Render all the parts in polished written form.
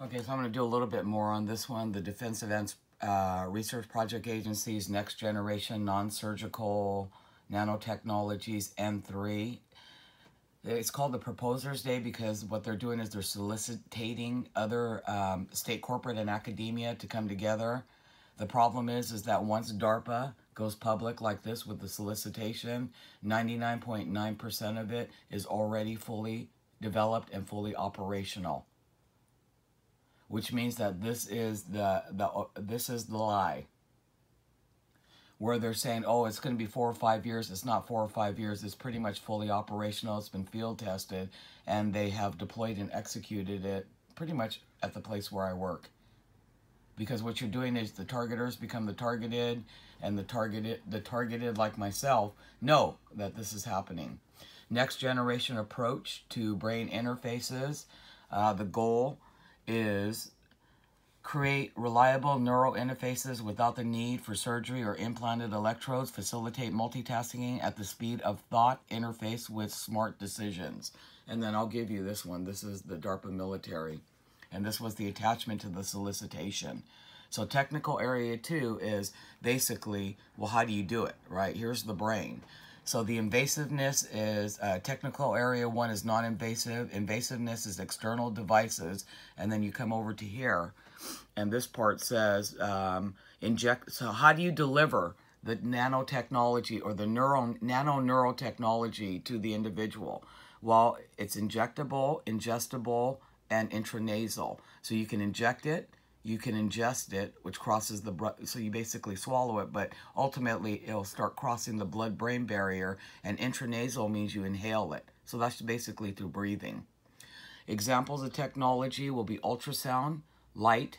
Okay, so I'm going to do a little bit more on this one. The Defense Advanced Research Project Agency's Next Generation Non-Surgical Nanotechnologies N3. It's called the Proposers Day because what they're doing is they're soliciting other state, corporate, and academia to come together. The problem is that once DARPA goes public like this with the solicitation, 99.9% of it is already fully developed and fully operational. Which means that this is the lie. Where they're saying, oh, it's going to be 4 or 5 years. It's not 4 or 5 years. It's pretty much fully operational. It's been field tested, and they have deployed and executed it pretty much at the place where I work. Because what you're doing is the targeters become the targeted, and the targeted like myself know that this is happening. Next generation approach to brain interfaces. The goal is create reliable neural interfaces without the need for surgery or implanted electrodes, facilitate multitasking at the speed of thought, interface with smart decisions. And then I'll give you this one. This is the DARPA military. And this was the attachment to the solicitation. So technical area 2 is basically, well, how do you do it, right? Here's the brain. So the invasiveness is, technical area 1 is non-invasive. Invasiveness is external devices. And then you come over to here. And this part says, so how do you deliver the nanotechnology or the nano-neurotechnology to the individual? Well, it's injectable, ingestible, and intranasal. So you can inject it, you can ingest it, which crosses the blood, so you basically swallow it, but ultimately it'll start crossing the blood-brain barrier, and intranasal means you inhale it. So that's basically through breathing. Examples of technology will be ultrasound, light,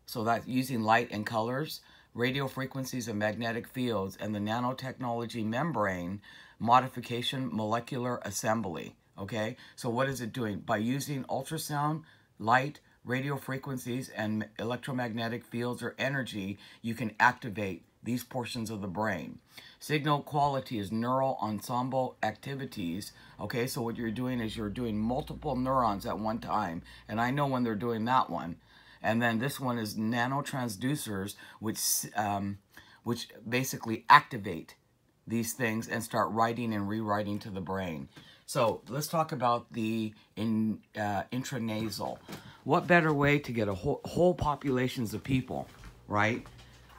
so that's using light and colors, radio frequencies and magnetic fields, and the nanotechnology membrane modification molecular assembly. Okay, so what is it doing? By using ultrasound, light, radio frequencies, and electromagnetic fields or energy, you can activate these portions of the brain. Signal quality is neural ensemble activities. Okay, so what you're doing is you're doing multiple neurons at one time, and I know when they're doing that one. And then this one is nanotransducers, which basically activate these things and start writing and rewriting to the brain. So let's talk about the intranasal. What better way to get a whole populations of people, right,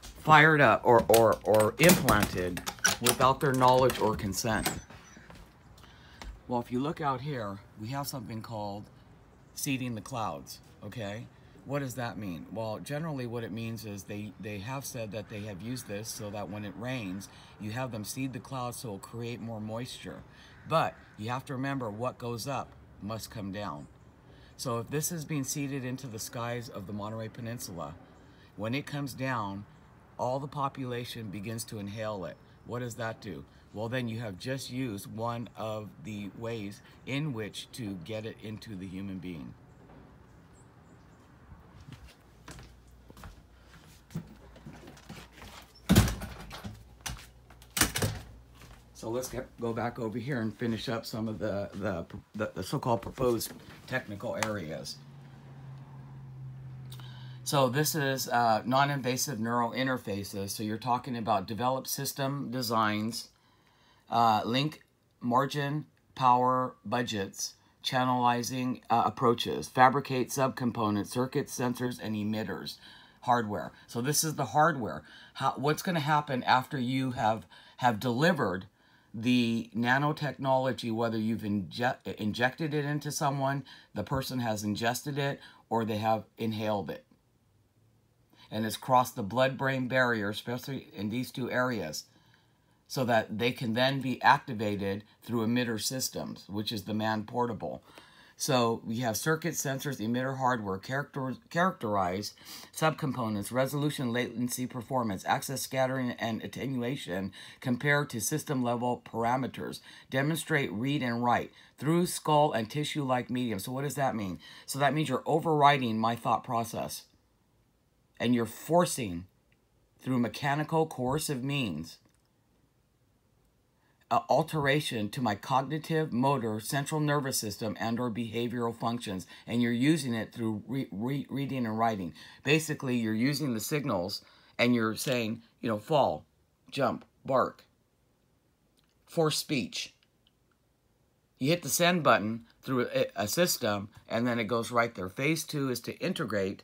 fired up or implanted without their knowledge or consent? Well, if you look out here, we have something called seeding the clouds, okay? What does that mean? Well, generally what it means is they have said that they have used this so that when it rains, you have them seed the clouds so it'll create more moisture. But you have to remember what goes up must come down. So if this is being seeded into the skies of the Monterey Peninsula, when it comes down, all the population begins to inhale it. What does that do? Well, then you have just used one of the ways in which to get it into the human being. So let's go back over here and finish up some of the so-called proposed technical areas. So this is non-invasive neural interfaces. So you're talking about developed system designs, link, margin, power, budgets, channelizing approaches, fabricate subcomponents, circuits, sensors, and emitters, hardware. So this is the hardware. What's going to happen after you have delivered the nanotechnology, whether you've injected it into someone, the person has ingested it, or they have inhaled it. And it's crossed the blood-brain barrier, especially in these two areas, so that they can then be activated through emitter systems, which is the man-portable. So we have circuit sensors, emitter hardware, characterized subcomponents, resolution, latency, performance, access, scattering, and attenuation compared to system-level parameters. Demonstrate read and write through skull and tissue-like medium. So what does that mean? So that means you're overriding my thought process. And you're forcing, through mechanical coercive means, alteration to my cognitive, motor, central nervous system, and or behavioral functions, and you're using it through reading and writing. Basically, you're using the signals, and you're saying, you know, fall, jump, bark, force speech. You hit the send button through a system, and then it goes right there. Phase 2 is to integrate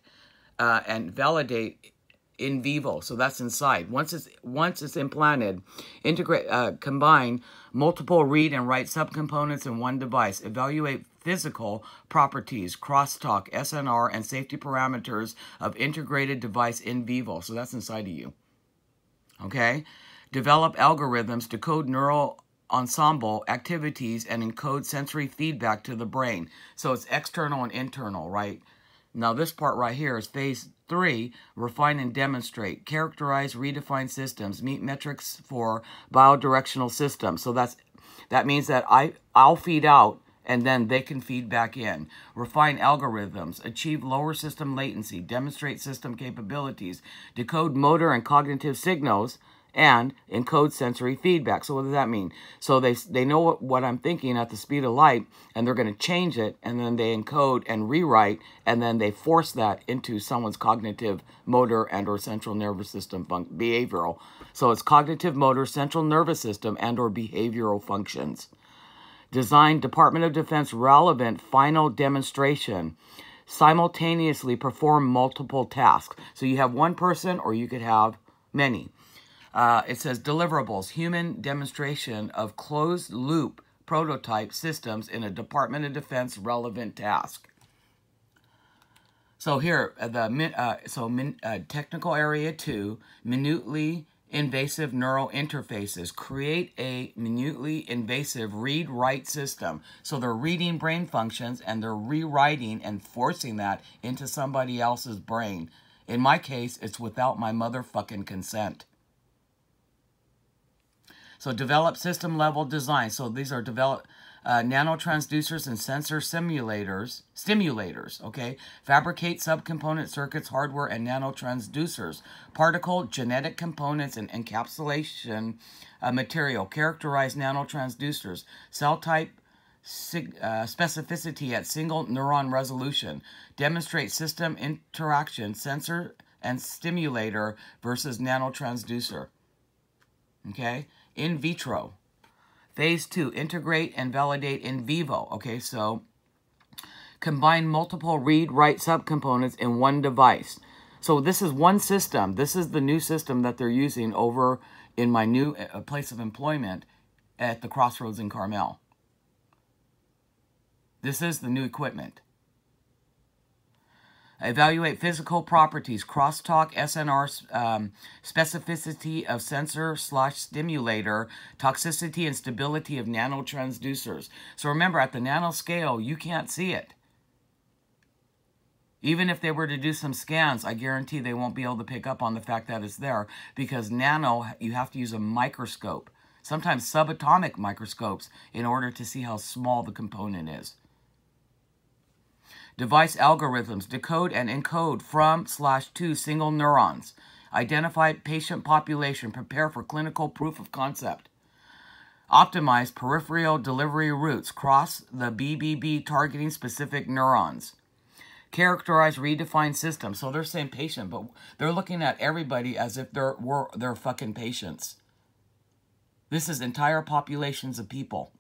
and validate in vivo. So that's inside. Once it's implanted, integrate, combine multiple read and write subcomponents in one device. Evaluate physical properties, crosstalk, SNR, and safety parameters of integrated device in vivo. So that's inside of you. Okay? Develop algorithms, decode neural ensemble activities, and encode sensory feedback to the brain. So it's external and internal, right? Now this part right here is phase 3, refine and demonstrate, characterize, redefine systems, meet metrics for biodirectional systems. So that means that I'll feed out and then they can feed back in. Refine algorithms, achieve lower system latency, demonstrate system capabilities, decode motor and cognitive signals, and encode sensory feedback. So what does that mean? So they know what I'm thinking at the speed of light, and they're going to change it, and then they encode and rewrite, and then they force that into someone's cognitive, motor, and or central nervous system behavioral. So it's cognitive, motor, central nervous system, and or behavioral functions. Design Department of Defense relevant final demonstration. Simultaneously perform multiple tasks. So you have one person, or you could have many. It says deliverables, human demonstration of closed-loop prototype systems in a Department of Defense relevant task. So here, technical area 2, minutely invasive neural interfaces. Create a minutely invasive read-write system. So they're reading brain functions and they're rewriting and forcing that into somebody else's brain. In my case, it's without my motherfucking consent. So develop system-level design. So these are developed nanotransducers and sensor stimulators, okay? Fabricate subcomponent circuits, hardware, and nanotransducers. Particle, genetic components, and encapsulation material. Characterize nanotransducers. Cell type, specificity at single neuron resolution. Demonstrate system interaction, sensor and stimulator versus nanotransducer, okay? In vitro. Phase 2, integrate and validate in vivo. Okay, so combine multiple read-write subcomponents in one device. So this is one system. This is the new system that they're using over in my new place of employment at the Crossroads in Carmel. This is the new equipment. Evaluate physical properties, crosstalk, SNR, specificity of sensor/stimulator, toxicity and stability of nanotransducers. So remember, at the nanoscale, you can't see it. Even if they were to do some scans, I guarantee they won't be able to pick up on the fact that it's there, because nano, you have to use a microscope, sometimes subatomic microscopes, in order to see how small the component is. Device algorithms, decode and encode from/to single neurons. Identify patient population, prepare for clinical proof of concept. Optimize peripheral delivery routes, cross the BBB targeting specific neurons. Characterize, redefine systems. So they're saying patient, but they're looking at everybody as if they're fucking patients. This is entire populations of people.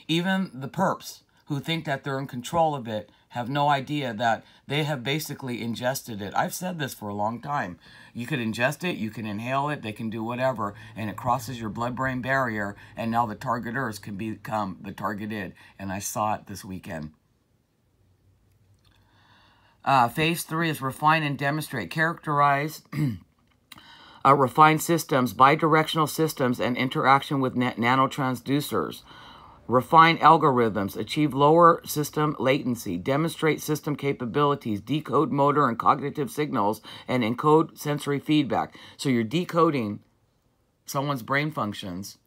Even the perps who think that they're in control of it have no idea that they have basically ingested it. I've said this for a long time. You could ingest it, you can inhale it, they can do whatever, and it crosses your blood-brain barrier, and now the targeters can become the targeted. And I saw it this weekend. Phase 3 is refine and demonstrate. Characterize refined systems, bidirectional systems, and interaction with nanotransducers. Refine algorithms, achieve lower system latency, demonstrate system capabilities, decode motor and cognitive signals, and encode sensory feedback. So you're decoding someone's brain functions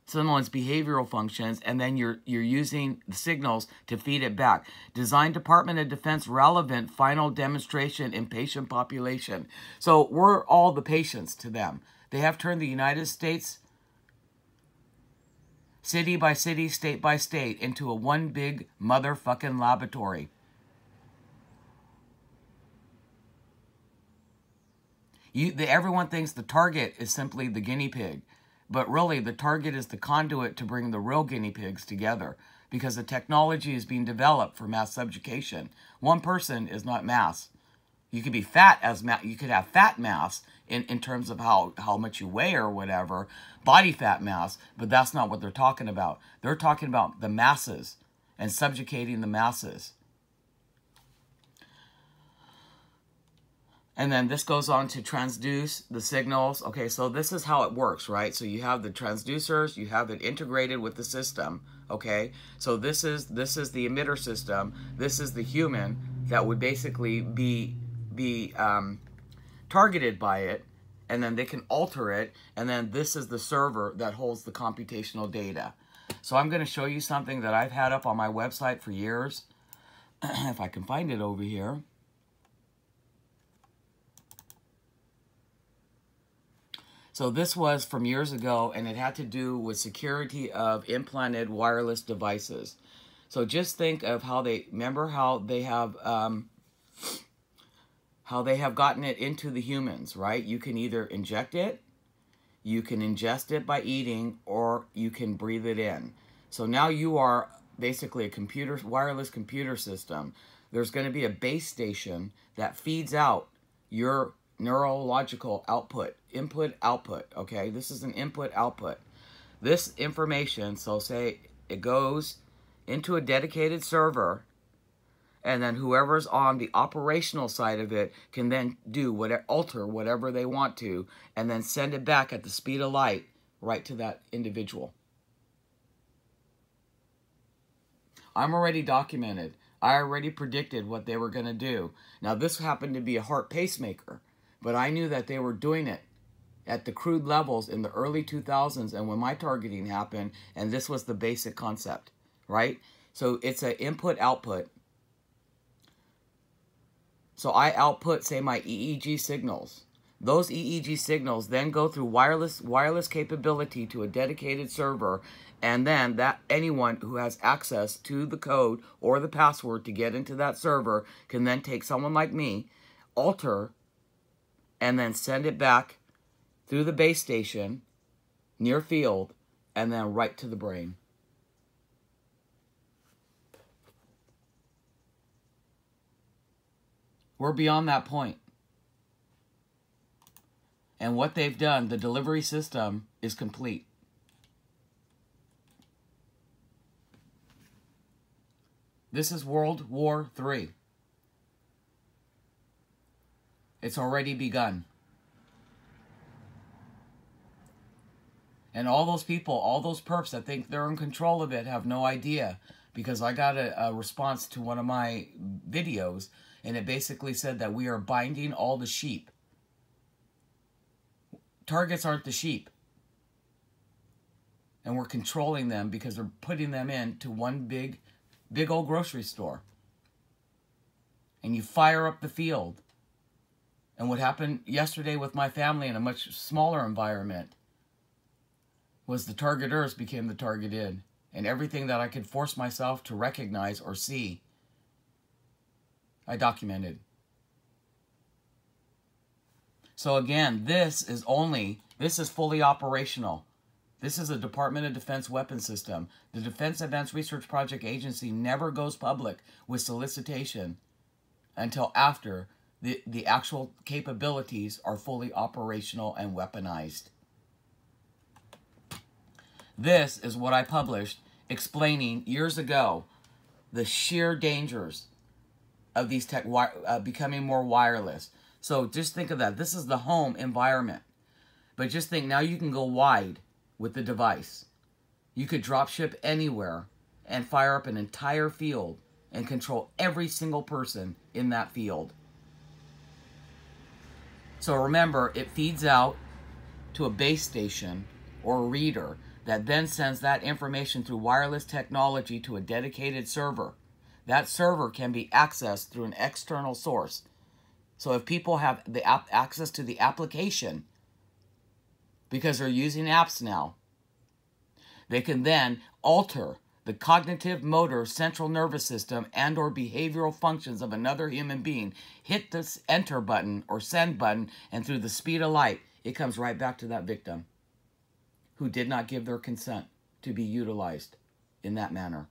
someone's behavioral functions, and then you're using the signals to feed it back. Design Department of Defense relevant final demonstration in patient population. So we're all the patients to them. They have turned the United States, city by city, state by state, into a one big motherfucking laboratory. Everyone thinks the target is simply the guinea pig. But really, the target is the conduit to bring the real guinea pigs together, because the technology is being developed for mass subjugation. One person is not mass. You could be fat as mass. You could have fat mass in terms of how much you weigh or whatever, body fat mass, but that's not what they're talking about. They're talking about the masses and subjugating the masses. And then this goes on to transduce the signals. Okay, so this is how it works, right? So you have the transducers, you have it integrated with the system, okay? So this is the emitter system. This is the human that would basically be targeted by it, and then they can alter it, and then this is the server that holds the computational data. So I'm going to show you something that I've had up on my website for years, if I can find it over here. So this was from years ago, and it had to do with security of implanted wireless devices. So just think of how remember how they have gotten it into the humans, right? You can either inject it, you can ingest it by eating, or you can breathe it in. So now you are basically a wireless computer system. There's going to be a base station that feeds out your neurological output, input-output, okay? This is an input-output. This information, so say it goes into a dedicated server, and then whoever's on the operational side of it can then alter whatever they want to, and then send it back at the speed of light right to that individual. I'm already documented. I already predicted what they were going to do. Now, this happened to be a heart pacemaker, but I knew that they were doing it at the crude levels in the early 2000s and when my targeting happened, and this was the basic concept, right? So it's an input-output. So I output, say, my EEG signals. Those EEG signals then go through wireless capability to a dedicated server, and then anyone who has access to the code or the password to get into that server can then take someone like me, alter, and then send it back through the base station, near field, and then right to the brain. We're beyond that point. And what they've done, the delivery system is complete. This is World War III. It's already begun. And all those people, all those perps that think they're in control of it have no idea, because I got a response to one of my videos, and it basically said that we are binding all the sheep. Targets aren't the sheep. And we're controlling them because they're putting them into one big old grocery store. And you fire up the field. And what happened yesterday with my family in a much smaller environment was the targeters became the targeted. And everything that I could force myself to recognize or see, I documented. So again, this is fully operational. This is a Department of Defense weapon system. The Defense Advanced Research Project Agency never goes public with solicitation until after the actual capabilities are fully operational and weaponized. This is what I published explaining years ago the sheer dangers of these becoming more wireless. So just think of that. This is the home environment. But just think, now you can go wide with the device. You could drop ship anywhere and fire up an entire field and control every single person in that field. So remember, it feeds out to a base station or a reader. that then sends that information through wireless technology to a dedicated server. That server can be accessed through an external source. So if people have the access to the application, because they're using apps now, they can then alter the cognitive, motor, central nervous system, and or behavioral functions of another human being, hit this enter button or send button, and through the speed of light, it comes right back to that victim who did not give their consent to be utilized in that manner.